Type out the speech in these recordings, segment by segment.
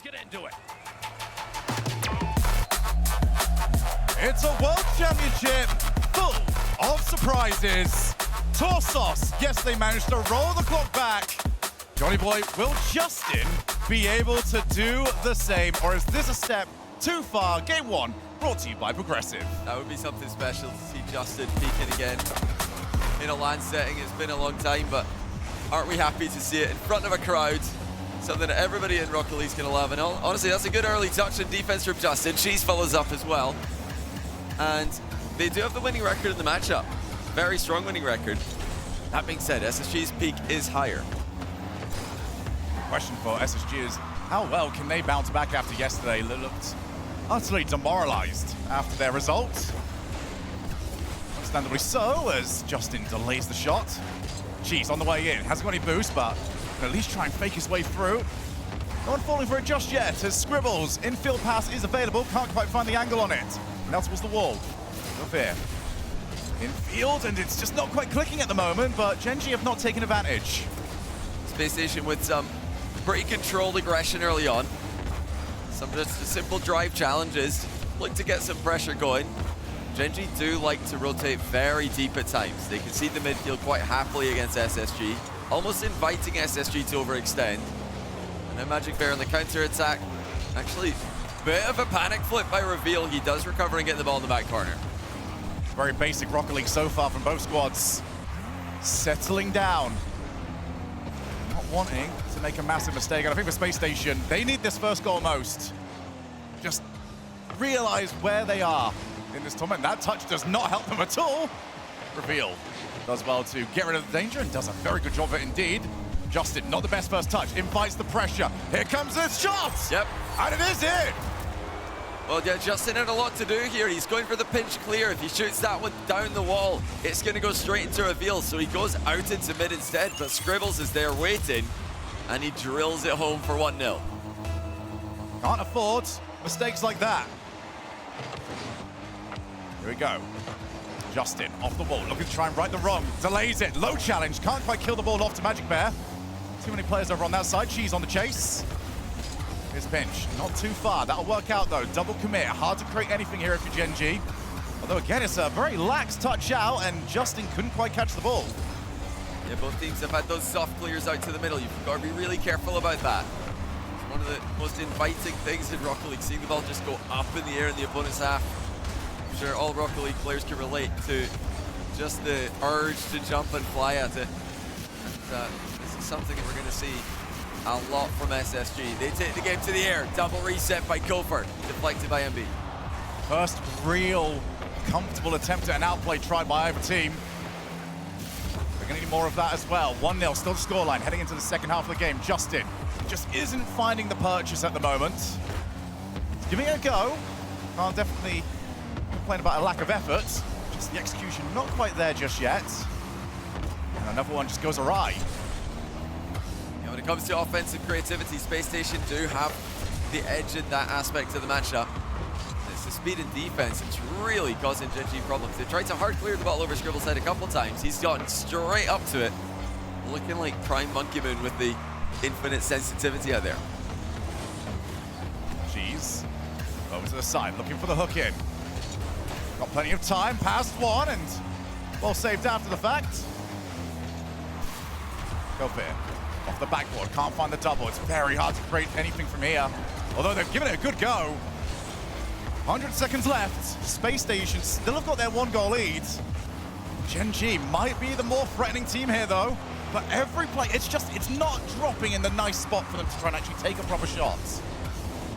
Let's get into it. It's a World Championship full of surprises. Torsos, yes, they managed to roll the clock back. Johnny Boy, will Justin be able to do the same, or is this a step too far? Game one, brought to you by Progressive. That would be something special to see Justin peaking again in a LAN setting. It's been a long time, but aren't we happy to see it in front of a crowd? Something that everybody in Rocket League's gonna love. And honestly, that's a good early touch and defense from Justin. Cheese follows up as well. And they do have the winning record in the matchup. Very strong winning record. That being said, SSG's peak is higher. Question for SSG is, how well can they bounce back after yesterday? They looked utterly demoralized after their results. Understandably so, as Justin delays the shot. Cheese on the way in, hasn't got any boost, but can at least try and fake his way through. No one falling for it just yet, as Scribbles, infield pass is available, can't quite find the angle on it. Now towards the wall, no fear. Infield, and it's just not quite clicking at the moment, but Gen.G have not taken advantage. Spacestation with some pretty controlled aggression early on. Some just simple drive challenges, look to get some pressure going. Gen.G do like to rotate very deep at times. They can see the midfield quite happily against SSG, almost inviting SSG to overextend. And then Magic Bear on the counter attack. Actually, bit of a panic flip by Reveal. He does recover and get the ball in the back corner. Very basic Rocket League so far from both squads. Settling down. Not wanting to make a massive mistake. And I think for Spacestation, they need this first goal most. Just realize where they are in this tournament. That touch does not help them at all. Reveal does well to get rid of the danger and does a very good job of it indeed. Justin, not the best first touch, invites the pressure. Here comes the shot! Yep. And it is in! Well, yeah, Justin had a lot to do here. He's going for the pinch clear. If he shoots that one down the wall, it's going to go straight into Reveal. So he goes out into mid instead, but Scribbles is there waiting, and he drills it home for 1-0. Can't afford mistakes like that. Here we go. Justin off the wall, looking to try and right the wrong. Delays it, low challenge, can't quite kill the ball off to Magic Bear. Too many players over on that side. Cheese on the chase. Here's pinch, not too far. That'll work out though. Double commit, hard to create anything here if you're Gen.G. Although again, it's a very lax touch out, and Justin couldn't quite catch the ball. Yeah, both teams have had those soft clears out to the middle. You've got to be really careful about that. It's one of the most inviting things in Rocket League, seeing the ball just go up in the air in the opponent's half. I'm sure all Rocket League players can relate to just the urge to jump and fly at it. And this is something that we're going to see a lot from SSG. They take the game to the air. Double reset by Kofer, deflected by MB. First real comfortable attempt at an outplay tried by either team. We're going to need more of that as well. 1-0, still the scoreline, heading into the second half of the game. Justin just isn't finding the purchase at the moment. He's giving it a go. Can't definitely complain about a lack of effort. Just the execution not quite there just yet. And another one just goes awry. When it comes to offensive creativity, Spacestation do have the edge in that aspect of the matchup. It's the speed and defense that's really causing Gen.G problems. They've tried to hard clear the ball over Scribble's head a couple times. He's gotten straight up to it, looking like Prime Monkey Moon with the infinite sensitivity out there. Cheese over to the side, looking for the hook in. Got plenty of time, past one, and well saved after the fact. Go for it. Off the backboard, can't find the double. It's very hard to create anything from here. Although they've given it a good go. 100 seconds left. Spacestation still have got their 1-goal lead. Gen.G might be the more threatening team here though. But every play, it's not dropping in the nice spot for them to try and actually take a proper shot.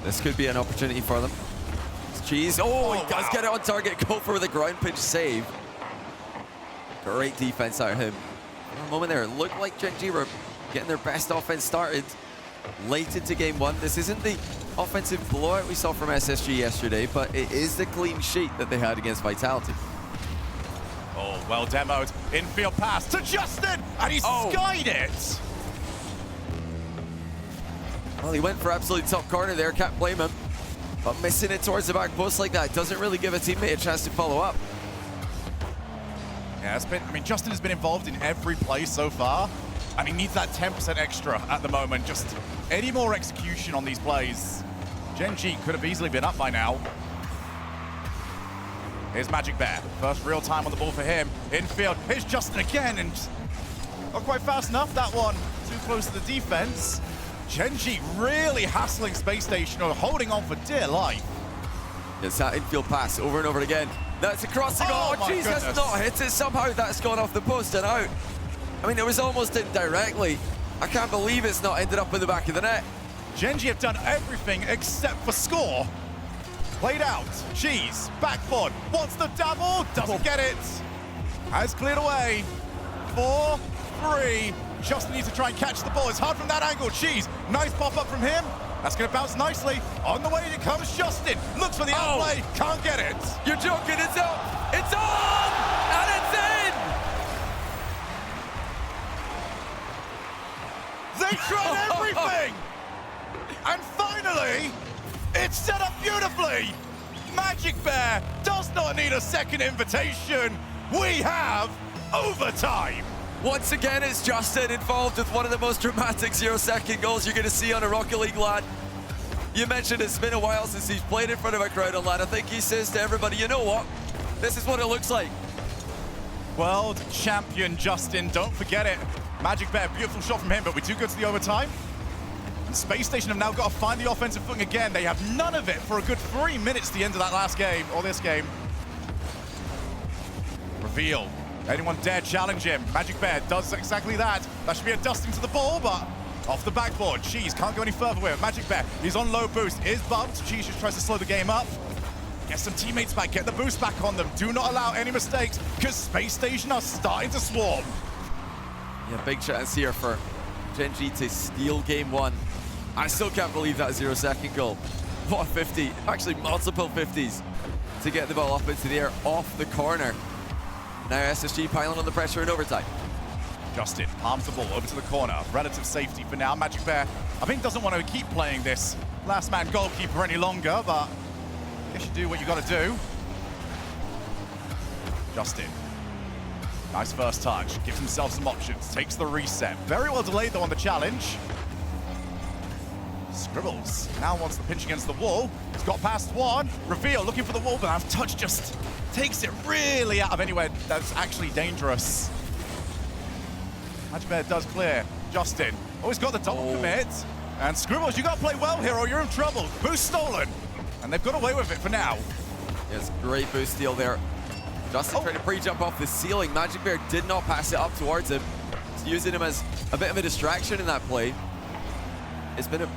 This could be an opportunity for them. It's Cheese. Oh, he does get it on target. Go for the ground pinch save. Great defense out of him. For a moment there, it looked like Gen.G were getting their best offense started late into game one. This isn't the offensive blowout we saw from SSG yesterday, but it is the clean sheet that they had against Vitality. Oh, well demoed. Infield pass to Justin, and he skied it. Well, he went for absolute top corner there, can't blame him. But missing it towards the back post like that doesn't really give a teammate a chance to follow up. Yeah, it's been, I mean, Justin has been involved in every play so far. and he needs that 10% extra at the moment. Just any more execution on these plays. Gen.G could have easily been up by now. Here's MIBR. First real time on the ball for him. Infield. Here's Justin again, and not quite fast enough, that one. Too close to the defense. Gen.G really hassling Spacestation, or holding on for dear life. It's that infield pass over and over again. That's across the goal. Oh, my Jeez, that's goodness. not hit it. Somehow that's gone off the post and out. I mean, it was almost in directly. I can't believe it's not ended up in the back of the net. Gen.G have done everything except for score. Played out. Cheese. Backboard. Wants the double. Doesn't get it. Has cleared away. 4-3. Justin needs to try and catch the ball. It's hard from that angle. Cheese. Nice pop up from him. That's going to bounce nicely. On the way it comes Justin. Looks for the outplay. Can't get it. You're joking. It's up. It's on. And it's in. They tried everything. And finally, it's set up beautifully. MIBR does not need a second invitation. We have overtime. Once again, it's Justin involved with one of the most dramatic 0-second goals you're going to see on a Rocket League LAN. You mentioned it's been a while since he's played in front of a crowd on LAN. I think he says to everybody, you know what? This is what it looks like. World champion Justin, don't forget it. MIBR, beautiful shot from him, but we do go to the overtime. And Spacestation have now got to find the offensive footing again. They have none of it for a good 3 minutes at the end of that last game, or this game. Reveal. Anyone dare challenge him? MIBR does exactly that. That should be a dusting to the ball, but off the backboard. Cheese can't go any further with it. MIBR, he's on low boost, is bumped. Cheese just tries to slow the game up. Get some teammates back, get the boost back on them. Do not allow any mistakes, because Spacestation are starting to swarm. Yeah, big chance here for Gen.G to steal game one. I still can't believe that 0-second goal. What a 50, actually multiple 50s to get the ball up into the air off the corner. Now SSG piling on the pressure in overtime. Justin palms the ball over to the corner. Relative safety for now. MIBR, I think, doesn't want to keep playing this last man goalkeeper any longer, but I guess you do what you got to do. Justin. Nice first touch. Gives himself some options. Takes the reset. Very well delayed, though, on the challenge. Scribbles now wants the pinch against the wall. He's got past one. Reveal looking for the wall, but that touch just takes it really out of anywhere that's actually dangerous. MIBR does clear. Justin always got the double commit. And Scribbles, you got to play well here or you're in trouble. Boost stolen. And they've got away with it for now. Yes, great boost steal there. Justin trying to pre-jump off the ceiling. MIBR did not pass it up towards him. He's using him as a bit of a distraction in that play. It's been a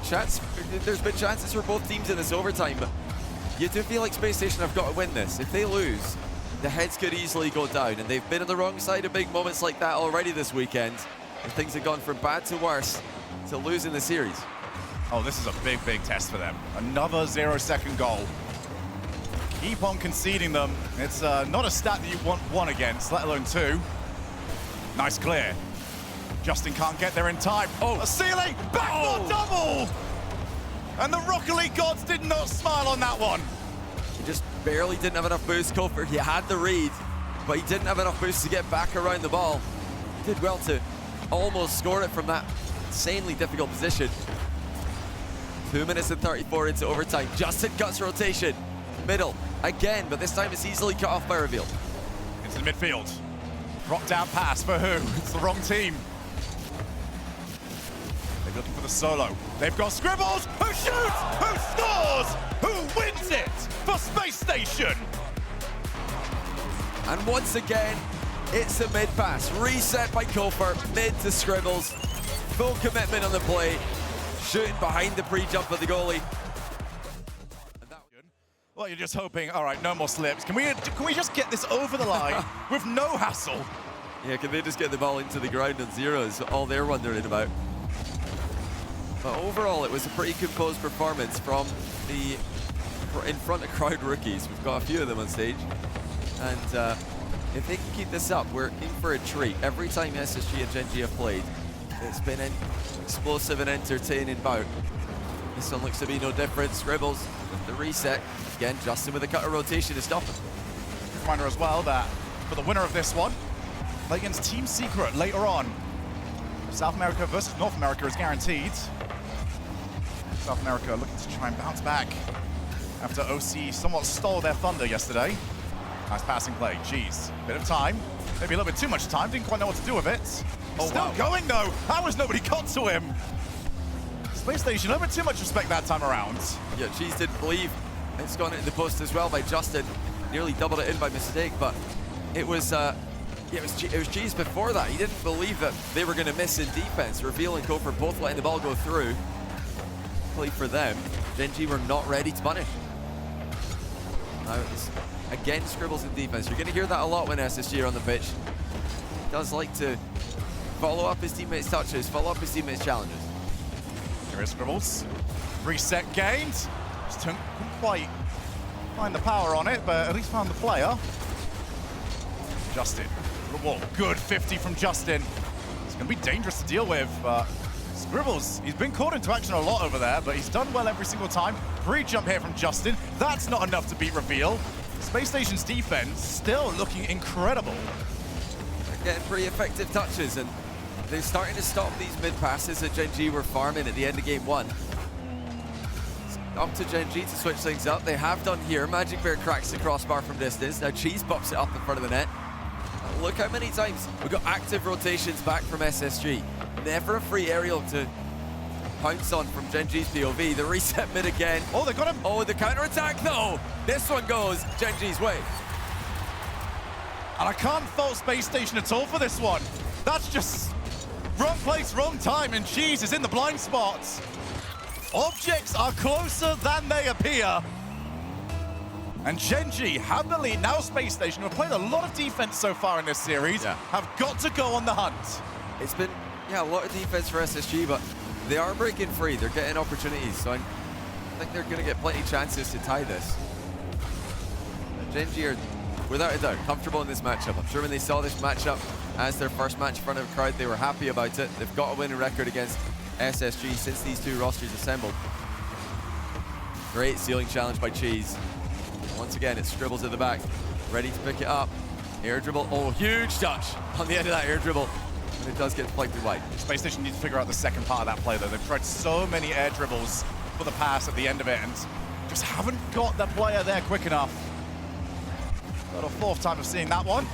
chance. There's been chances for both teams in this overtime, but you do feel like Spacestation have got to win this. If they lose, the heads could easily go down, and they've been on the wrong side of big moments like that already this weekend. And things have gone from bad to worse to losing the series. Oh, this is a big, big test for them. Another 0-second goal. Keep on conceding them. It's not a stat that you want one against, let alone two. Nice clear. Justin can't get there in time. Oh, a ceiling, backboard double! And the Rocket League gods did not smile on that one. He just barely didn't have enough boost. Kofer, he had the read, but he didn't have enough boost to get back around the ball. He did well to almost score it from that insanely difficult position. 2 minutes and 34 into overtime. Justin cuts rotation. Middle again, but this time it's easily cut off by Reveal. Into the midfield. Drop down pass for who? It's the wrong team. They're looking for the solo. They've got Scribbles, who shoots, who scores, who wins it for Spacestation. And once again, it's a mid pass. Reset by Kofer, mid to Scribbles. Full commitment on the play. Shooting behind the pre-jump of the goalie. Well, you're just hoping, all right, no more slips. Can we just get this over the line with no hassle? Yeah, can they just get the ball into the ground on zero is all they're wondering about. But overall, it was a pretty composed performance from the in front of crowd rookies. We've got a few of them on stage. And if they can keep this up, we're in for a treat. Every time SSG and Gen.G have played, it's been an explosive and entertaining bout. This one looks to be no different. Scribbles with the reset. Again, Justin with a cut of rotation to stop him. Reminder as well that for the winner of this one, play against Team Secret later on. South America versus North America is guaranteed. South America looking to try and bounce back after OC somewhat stole their thunder yesterday. Nice passing play. Jeez, bit of time. Maybe a little bit too much time. Didn't quite know what to do with it. Still going though. How has nobody got to him? Spacestation, a little bit too much respect that time around. Yeah, Cheese didn't believe. It's gone into the post as well by Justin. Nearly doubled it in by mistake, but it was Cheese before that. He didn't believe that they were going to miss in defense. Reveal and Gopher both letting the ball go through. Play for them. Gen.G were not ready to punish. Now it's again scribbles in defense. You're going to hear that a lot when SSG are on the pitch. He does like to follow up his teammates' touches, follow up his teammates' challenges. Here is Scribbles. Reset gained. Just couldn't quite find the power on it, but at least found the player. Justin. Whoa, good 50 from Justin. It's going to be dangerous to deal with, but Scribbles, he's been caught into action a lot over there, but he's done well every single time. Free jump here from Justin. That's not enough to beat Reveal. Spacestation's defense still looking incredible. They're getting pretty effective touches, and they're starting to stop these mid passes that Gen.G were farming at the end of game 1. It's up to Gen.G to switch things up. They have done here. MIBR cracks the crossbar from distance. Now Cheese pops it up in front of the net. Look how many times we've got active rotations back from SSG. Never a free aerial to pounce on from Gen.G's POV. The reset mid again. Oh, they got him. Oh, the counter-attack though. This one goes Gen.G's way. And I can't fault Spacestation at all for this one. That's just wrong place, wrong time, and Cheese is in the blind spots. Objects are closer than they appear. And Gen.G have the lead. Now Spacestation, who have played a lot of defense so far in this series, have got to go on the hunt. It's been, a lot of defense for SSG, but they are breaking free. They're getting opportunities, so I think they're going to get plenty of chances to tie this. Gen.G are, without a doubt, comfortable in this matchup. I'm sure when they saw this matchup as their first match in front of a crowd, they were happy about it. They've got a winning record against SSG since these two rosters assembled. Great ceiling challenge by Cheese. Once again, it Scribbles at the back, ready to pick it up. Air dribble, oh, huge touch on the end of that air dribble. And it does get deflected wide. Spacestation needs to figure out the second part of that play, though. They've tried so many air dribbles for the pass at the end of it, and just haven't got the player there quick enough. Got a fourth time of seeing that one.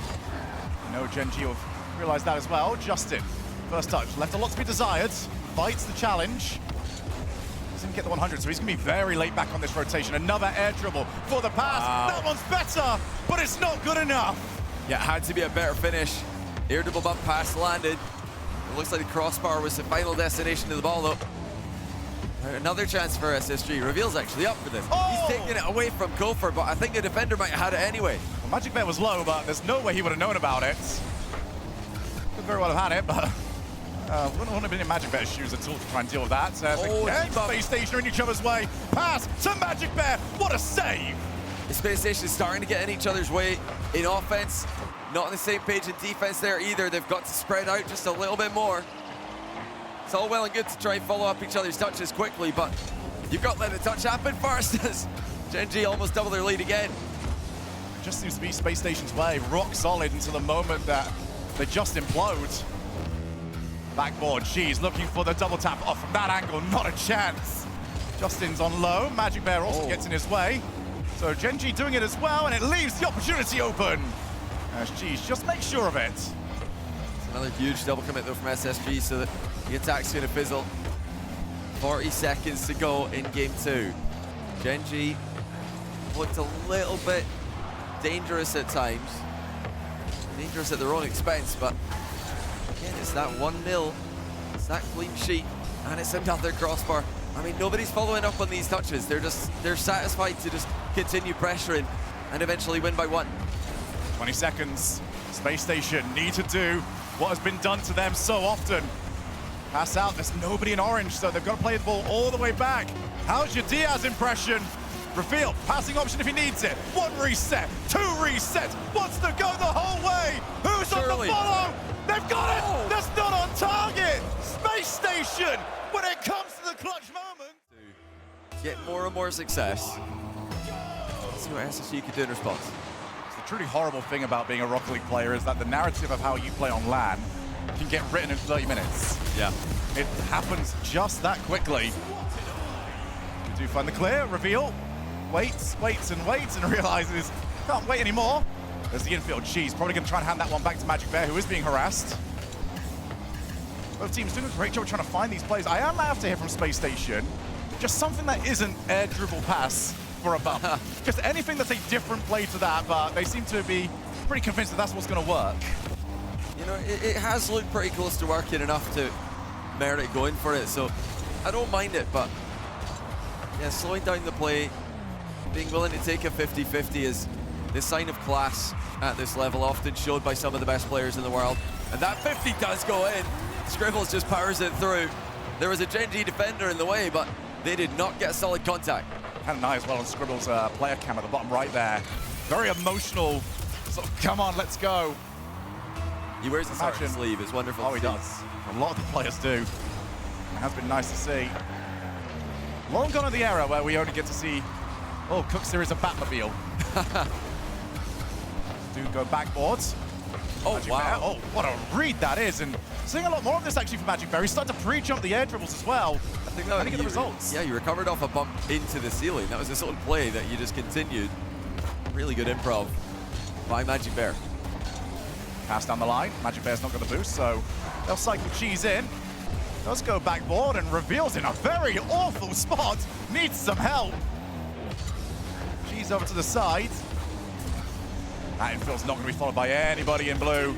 You know, Gen.G will realize that as well. Justin, first touch, left a lot to be desired. Fights the challenge. Doesn't get the 100, so he's going to be very late back on this rotation. Another air dribble for the pass. Wow. That one's better, but it's not good enough. Yeah, it had to be a better finish. Air dribble bump pass landed. It looks like the crossbar was the final destination of the ball, though. Another chance for SSG. Reveal's actually up for this. Oh! He's taking it away from Gopher, but I think the defender might have had it anyway. Well, MIBR was low, but there's no way he would have known about it. Could very well have had it, but wouldn't have been in MIBR's shoes at all to try and deal with that. Again, Spacestation are in each other's way. Pass to MIBR. What a save! The Spacestation is starting to get in each other's way in offense. Not on the same page in defense there either. They've got to spread out just a little bit more. It's all well and good to try and follow up each other's touches quickly, but you've got to let the touch happen first as Gen.G almost double their lead again. It just seems to be Spacestation's way, rock solid until the moment that they just implode. Backboard, Cheese looking for the double tap off from that angle, not a chance. Justin's on low, MIBR also gets in his way. So Gen.G doing it as well, and it leaves the opportunity open. As Cheese just makes sure of it. It's another huge double commit though from SSG, so that the attack's gonna fizzle. 40 seconds to go in game 2. Gen.G looked a little bit dangerous at times. Dangerous at their own expense, but again, it's that 1-0, it's that clean sheet, and it's another crossbar. I mean, nobody's following up on these touches. They're satisfied to just continue pressuring and eventually win by 1. 20 seconds. Spacestation need to do what has been done to them so often. Pass out, there's nobody in orange, so they've got to play the ball all the way back. How's your Diaz impression? Reveal, passing option if he needs it. 1 reset, 2 resets, wants to go the whole way. Who's on the follow? They've got it! That's not on target! Spacestation, when it comes to the clutch moment. To get more and more success. Let's see what SSG can do in response. The truly horrible thing about being a Rocket League player is that the narrative of how you play on LAN can get written in 30 minutes. Yeah. It happens just that quickly. We do find the clear, reveal, waits and realizes can't wait anymore. There's the infield cheese, probably gonna try and hand that one back to Magic Bear, who is being harassed. Both teams doing a great job trying to find these plays. I am after here from Spacestation, just something that isn't air dribble pass for a bump. Just anything that's a different play to that, but they seem to be pretty convinced that that's what's gonna work. You know, it has looked pretty close to working enough to merit going for it, so I don't mind it, but yeah, slowing down the play, being willing to take a 50-50 is the sign of class at this level, often showed by some of the best players in the world. And that 50 does go in. Scribbles just powers it through. There was a Gen.G defender in the way, but they did not get solid contact. Kind of nice as well on Scribbles' player cam at the bottom right there. Very emotional, sort of, come on, let's go. He wears his heart on his sleeve, it's wonderful. Oh, he does. A lot of the players do. It has been nice to see. Long gone are the era where we only get to see, oh, Cook Series of Batmobile. Do go backboards. Oh, Magic wow. Bear. Oh, what a read that is. And seeing a lot more of this actually for Magic Bear. He's starting to pre-jump the air dribbles as well. I think that get the results. Yeah, you recovered off a bump into the ceiling. That was a sort of play that you just continued. Really good improv by Magic Bear. Pass down the line. Magic Bear's not got the boost, so they'll cycle cheese in. Does go backboard and reveals in a very awful spot. Needs some help. Cheese over to the side. That infield's not going to be followed by anybody in blue.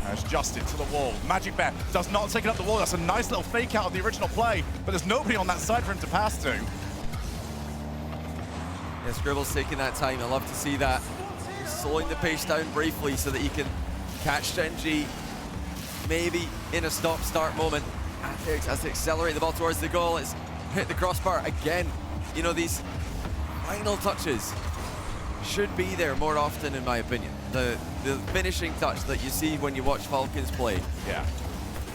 There's Justin to the wall. Magic Bear does not take it up the wall. That's a nice little fake out of the original play, but there's nobody on that side for him to pass to. Yeah, Scribble's taking that time. I love to see that. Slowing the pace down briefly so that he can catch Gen.G maybe in a stop-start moment. Has to accelerate the ball towards the goal. It's hit the crossbar again. You know, these final touches should be there more often, in my opinion. The finishing touch that you see when you watch Falcons play. Yeah.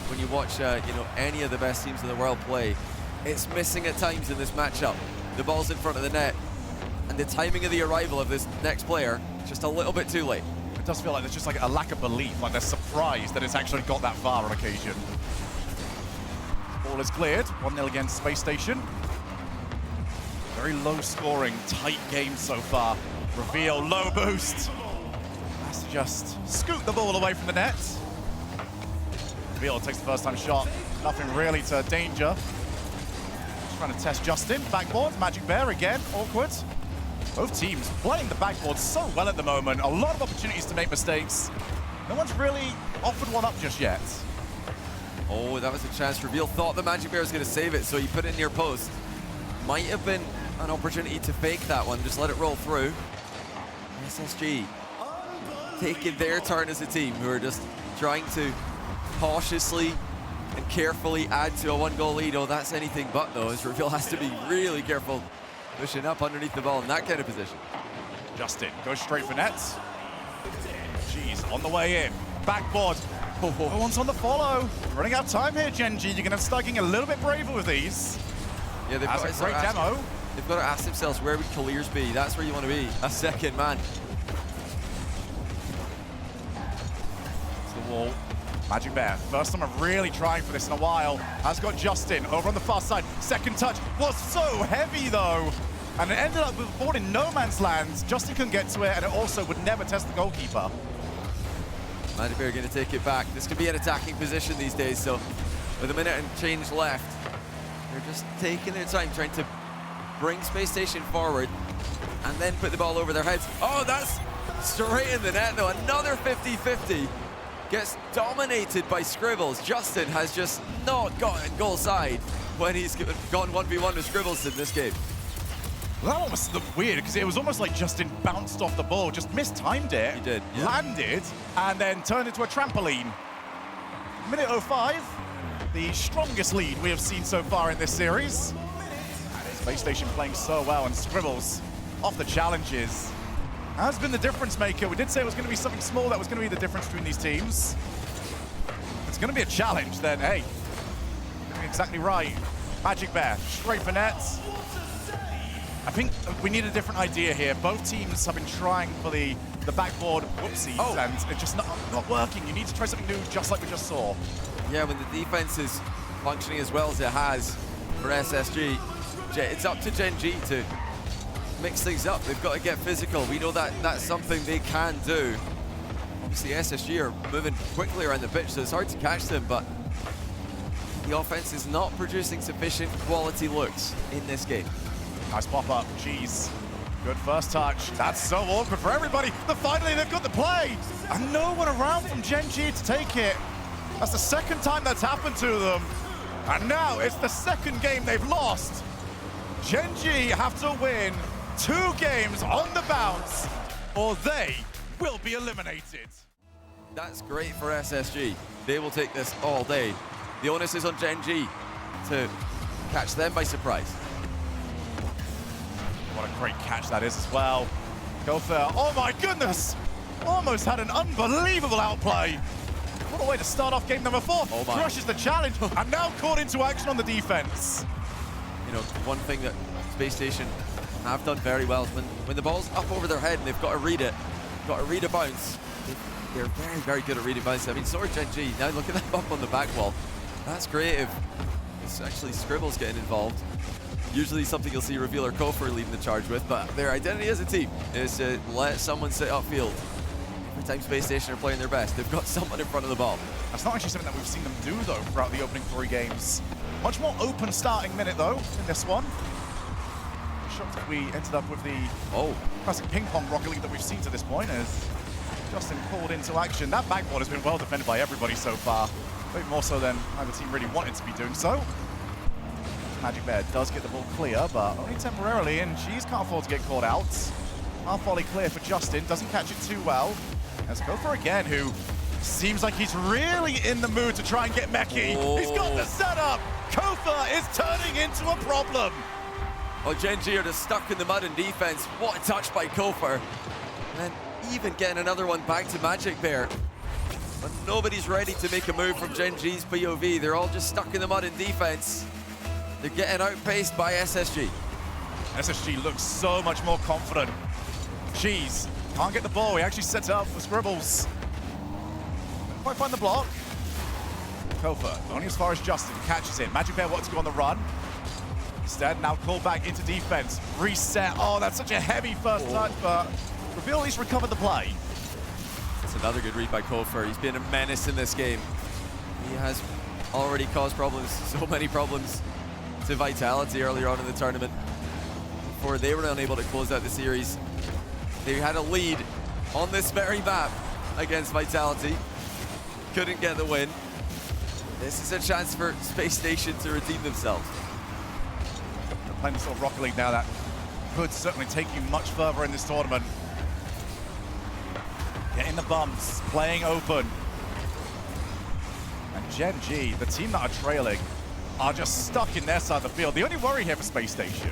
When you watch, you know, any of the best teams in the world play, it's missing at times in this matchup. The ball's in front of the net, and the timing of the arrival of this next player just a little bit too late. It does feel like there's just like a lack of belief, like they're surprised that it's actually got that far on occasion. Ball is cleared, 1-0 against Spacestation. Very low scoring, tight game so far. Reveal, low boost. Has to just scoot the ball away from the net. Reveal takes the first time shot. Nothing really to danger. Just trying to test Justin. Backboard, Magic Bear again, awkward. Both teams playing the backboard so well at the moment. A lot of opportunities to make mistakes. No one's really offered one up just yet. Oh, that was a chance. Reveal thought the Magic Bear was going to save it, so he put it near post. Might have been an opportunity to fake that one, just let it roll through. SSG taking their turn as a team, who are just trying to cautiously and carefully add to a one-goal lead. Oh, that's anything but, though, as Reveal has to be really careful pushing up underneath the ball in that kind of position. Justin goes straight for nets. Jeez, on the way in. Backboard. No one's on the follow. Running out of time here, Gen.G. You're going to start getting a little bit braver with these. Yeah, they've got a great demo. They've got to ask themselves, where would Clears be? That's where you want to be, a second man. The wall. Magic Bear, first time I'm really trying for this in a while. Has got Justin over on the far side. Second touch was so heavy though. And it ended up with the ball in no man's land. Justin couldn't get to it, and it also would never test the goalkeeper. Magic Bear going to take it back. This could be an attacking position these days, so with a minute and change left, they're just taking their time, trying to bring Spacestation forward and then put the ball over their heads. Oh, that's straight in the net though. Another 50-50. Gets dominated by Scribbles. Justin has just not gotten goal side when he's gone 1v1 with Scribbles in this game. Well, that one was weird because it was almost like Justin bounced off the ball, just mistimed it. He did, yeah. Landed, and then turned into a trampoline. Minute 05, the strongest lead we have seen so far in this series. Spacestation playing so well, and Scribbles off the challenges has been the difference maker. We did say it was going to be something small that was going to be the difference between these teams. If it's going to be a challenge, then hey, you're exactly right. Magic Bear, straight for nets. I think we need a different idea here. Both teams have been trying for the backboard whoopsies, and it's just not working. You need to try something new, just like we just saw. Yeah, when the defense is functioning as well as it has for SSG, it's up to Gen.G to mix things up. They've got to get physical. We know that that's something they can do. Obviously, SSG are moving quickly around the pitch, so it's hard to catch them, but the offense is not producing sufficient quality looks in this game. Nice pop-up, jeez. Good first touch. That's so awkward for everybody. Finally, they've got the play. And no one around from Gen.G to take it. That's the second time that's happened to them. And now it's the second game they've lost. Gen.G have to win 2 games on the bounce, or they will be eliminated. That's great for SSG. They will take this all day. The onus is on Gen.G to catch them by surprise. What a great catch that is as well. Gopher, oh my goodness! Almost had an unbelievable outplay. What a way to start off game number 4. Oh my. Crushes the challenge, and now caught into action on the defense. You know, one thing that Spacestation have done very well is when the ball's up over their head and they've got to read it, got to read a bounce. They're very, very good at reading bounce. I mean, so are Gen.G. Now look at that bump on the back wall. That's creative. It's actually Scribbles getting involved. Usually something you'll see Reveal or Kofor leading the charge with, but their identity as a team is to let someone sit upfield. Every time Spacestation are playing their best, they've got someone in front of the ball. That's not actually something that we've seen them do, though, throughout the opening 3 games. Much more open starting minute, though, in this one. Shocked that we ended up with the classic ping-pong Rocket League that we've seen to this point as Justin called into action. That backboard has been well defended by everybody so far, maybe more so than either team really wanted to be doing so. MIBR does get the ball clear, but only temporarily, and G's can't afford to get caught out. Half volley clear for Justin, doesn't catch it too well. Let's go for again, who seems like he's really in the mood to try and get Meki. He's got the setup. Kofa is turning into a problem. Oh, Gen.G are just stuck in the mud in defense. What a touch by Kofor. And even getting another one back to MIBR. But nobody's ready to make a move from Gen.G's POV. They're all just stuck in the mud in defense. They're getting outpaced by SSG. SSG looks so much more confident. Cheese can't get the ball. He actually sets it up for Scribbles. Can't quite find the block. Kofa only as far as Justin catches it. MIBR wants to go on the run. Instead, now called back into defense. Reset. Oh, that's such a heavy first touch, but Reveal at least recovered the play. It's another good read by Kofor. He's been a menace in this game. He has already caused problems, so many problems to Vitality earlier on in the tournament. Before they were unable to close out the series, they had a lead on this very map against Vitality. Couldn't get the win. This is a chance for Spacestation to redeem themselves. Playing this sort of Rocket League now, that could certainly take you much further in this tournament. Getting the bumps, playing open. And Gen.G, the team that are trailing, are just stuck in their side of the field. The only worry here for Spacestation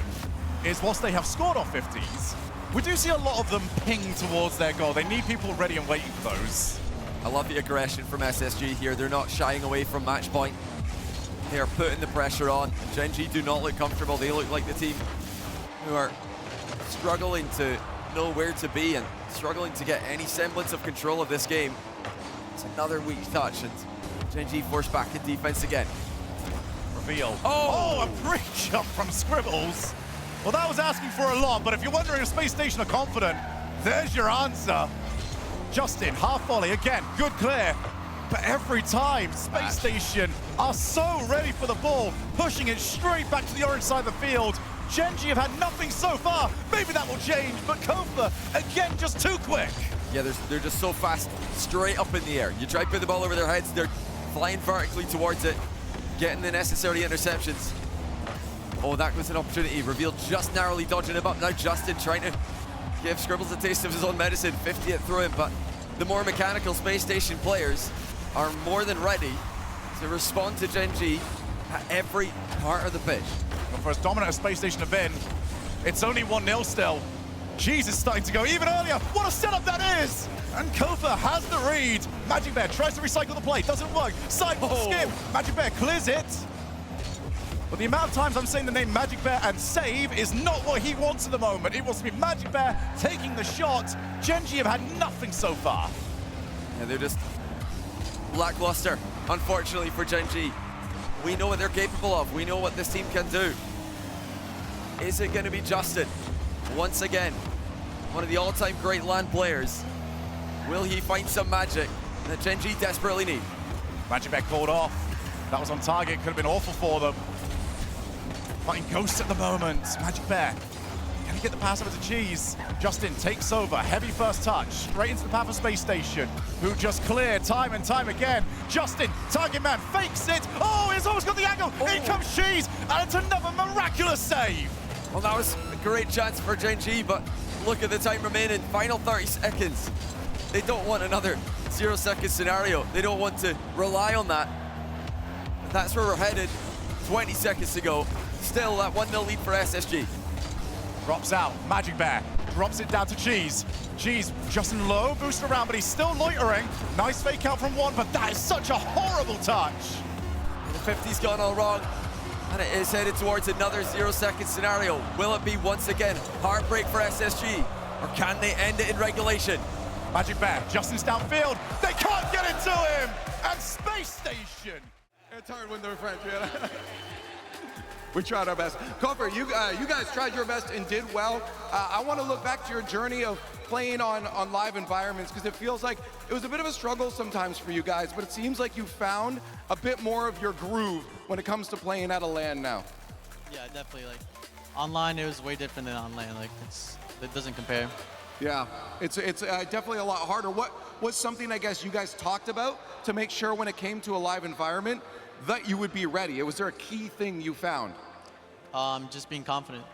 is whilst they have scored off 50s, we do see a lot of them ping towards their goal. They need people ready and waiting for those. I love the aggression from SSG here. They're not shying away from match point. They are putting the pressure on. Gen.G do not look comfortable. They look like the team who are struggling to know where to be and struggling to get any semblance of control of this game. It's another weak touch, and Gen.G forced back in defense again. Reveal. Oh, a great jump from Scribbles. Well, that was asking for a lot, but if you're wondering if Spacestation are confident, there's your answer. Justin, half volley again, good clear. But every time, Spacestation are so ready for the ball, pushing it straight back to the orange side of the field. Gen.G have had nothing so far. Maybe that will change, but Kofa, again, just too quick. Yeah, they're just so fast, straight up in the air. You try to put the ball over their heads, they're flying vertically towards it, getting the necessary interceptions. Oh, that was an opportunity. Reveal just narrowly dodging him up. Now Justin trying to give Scribbles a taste of his own medicine. 50th through him, but the more mechanical Spacestation players are more than ready to respond to Gen.G at every part of the pitch. Well, for as dominant as Spacestation have been, it's only 1-0 still. Cheese is starting to go even earlier. What a setup that is! And Kofa has the read. MIBR tries to recycle the play, doesn't work. Sidewall skip. MIBR clears it. But the amount of times I'm saying the name Magic Bear and save is not what he wants at the moment. It wants to be Magic Bear taking the shot. Gen.G have had nothing so far. Yeah, they're just lackluster, unfortunately, for Gen.G. We know what they're capable of. We know what this team can do. Is it going to be Justin? Once again, one of the all-time great LAN players. Will he find some magic that Gen.G desperately need? Magic Bear called off. That was on target. Could have been awful for them. Fighting Ghost at the moment. Magic Bear. Can he get the pass over to Cheese? Justin takes over. Heavy first touch. Straight into the path of Space Station, who just cleared time and time again. Justin, target man, fakes it. Oh, he's almost got the angle. In comes Cheese, and it's another miraculous save. Well, that was a great chance for Gen.G, but look at the time remaining. Final 30 seconds. They don't want another 0-second scenario. They don't want to rely on that. That's where we're headed. 20 seconds to go. Still that 1-0 lead for SSG. Drops out, Magic Bear drops it down to Cheese. Cheese, Justin low, boost around, but he's still loitering. Nice fake out from one, but that is such a horrible touch. The 50's gone all wrong, and it is headed towards another 0-second scenario. Will it be once again heartbreak for SSG, or can they end it in regulation? Magic Bear, Justin's downfield. They can't get it to him, and Space Station. It's hard when they're friends, man. We tried our best. Corp, you guys tried your best and did well. I want to look back to your journey of playing on live environments, because it feels like it was a bit of a struggle sometimes for you guys, but it seems like you found a bit more of your groove when it comes to playing at a LAN now. Yeah, definitely. Like online, it was way different than on LAN. Like it doesn't compare. Yeah, it's definitely a lot harder. What was something I guess you guys talked about to make sure when it came to a live environment that you would be ready? Was there a key thing you found? Just being confident.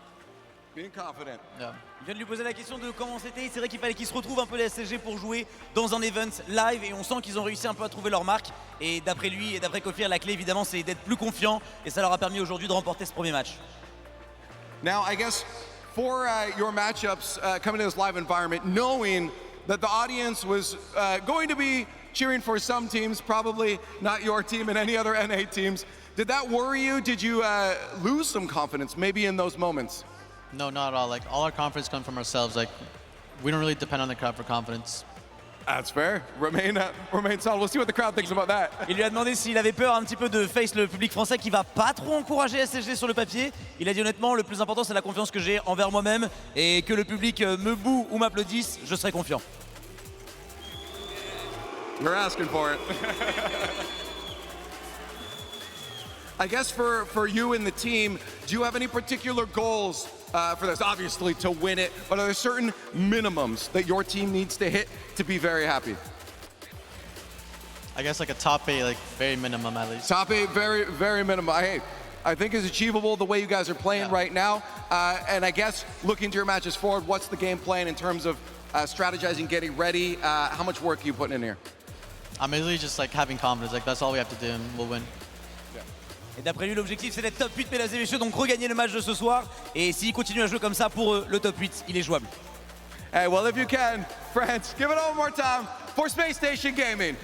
Being confident. Yeah. Je viens de lui poser la question de comment c'était. C'est vrai qu'il fallait qu'ils se retrouvent un peu les SSG pour jouer dans un event live, et on sent qu'ils ont réussi un peu à trouver leur marque. Et d'après lui et d'après Kofir, la clé évidemment c'est d'être plus confiant, et ça leur a permis aujourd'hui de remporter ce premier match. Now, I guess for your matchups coming to this live environment, knowing that the audience was going to be cheering for some teams, probably not your team and any other NA teams, did that worry you? Did you lose some confidence maybe in those moments? No, not at all. Like all our confidence comes from ourselves. Like we don't really depend on the crowd for confidence. That's fair. Remain solid. We'll see what the crowd thinks about that. Il lui a demandé s'il avait peur un petit peu de face le public français qui va pas trop encourager SSG sur le papier. Il a dit honnêtement, le plus important c'est la confiance que j'ai envers moi-même, et que le public me boue ou m'applaudisse, je serai confiant. You're asking for it. I guess for you and the team, do you have any particular goals for this? Obviously to win it, but are there certain minimums that your team needs to hit to be very happy? I guess like a top 8, like very minimum at least. Top 8, very, very minimum. I think is achievable the way you guys are playing right now. And I guess looking to your matches forward, what's the game plan in terms of strategizing, getting ready? How much work are you putting in here? I'm really just like having confidence. Like that's all we have to do, and we'll win. Et d'après lui, l'objectif c'est d'être top 8, mesdames et messieurs, donc regagner le match de ce soir. Et s'il continue à jouer comme ça, pour eux, le top 8, il est jouable. Hey, well, if you can, friends, give it one more time for Space Station Gaming.